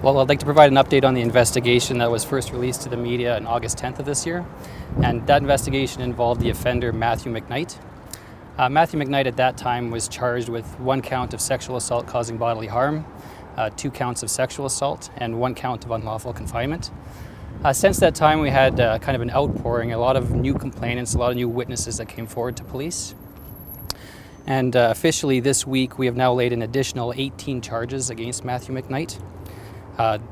Well, I'd like to provide an update on the investigation that was first released to the media on August 10th of this year. And that investigation involved the offender, Matthew McKnight. Matthew McKnight at that time was charged with 1 count of sexual assault causing bodily harm, 2 counts of sexual assault, and 1 count of unlawful confinement. Since that time, we had kind of an outpouring, a lot of new complainants, a lot of new witnesses that came forward to police. And officially this week, we have now laid an additional 18 charges against Matthew McKnight.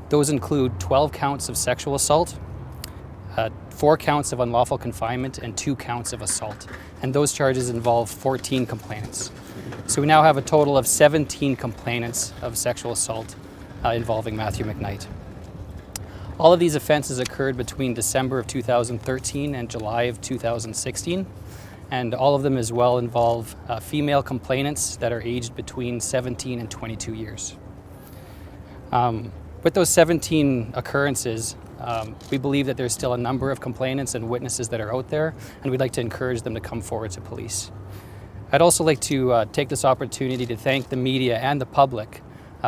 Those include 12 counts of sexual assault, 4 counts of unlawful confinement, and 2 counts of assault. And those charges involve 14 complainants. So we now have a total of 17 complainants of sexual assault involving Matthew McKnight. All of these offenses occurred between December of 2013 and July of 2016. And all of them as well involve female complainants that are aged between 17 and 22 years. With those 17 occurrences, we believe that there's still a number of complainants and witnesses that are out there, and we'd like to encourage them to come forward to police. I'd also like to take this opportunity to thank the media and the public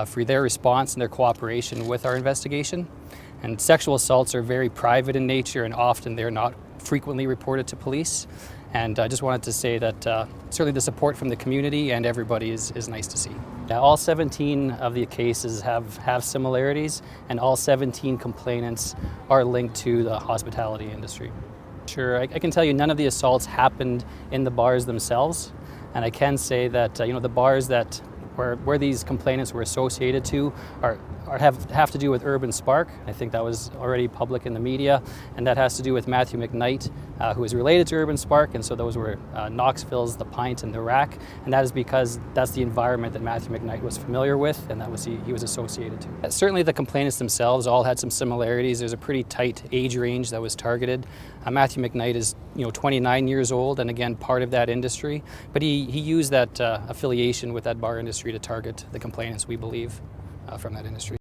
for their response and their cooperation with our investigation. And sexual assaults are very private in nature, and often they're not frequently reported to police. And I just wanted to say that certainly the support from the community and everybody is nice to see. All 17 of the cases have similarities, and all 17 complainants are linked to the hospitality industry. Sure, I can tell you none of the assaults happened in the bars themselves, and I can say that the bars that where these complainants were associated to have to do with Urban Spark. I think that was already public in the media, and that has to do with Matthew McKnight, who is related to Urban Spark, and so those were Knoxville's, The Pint, and The Rack, and that is because that's the environment that Matthew McKnight was familiar with, and that was he was associated to. Certainly the complainants themselves all had some similarities. There's a pretty tight age range that was targeted. Matthew McKnight is 29 years old, and again part of that industry, but he used that affiliation with that bar industry to target the complainants, we believe, from that industry.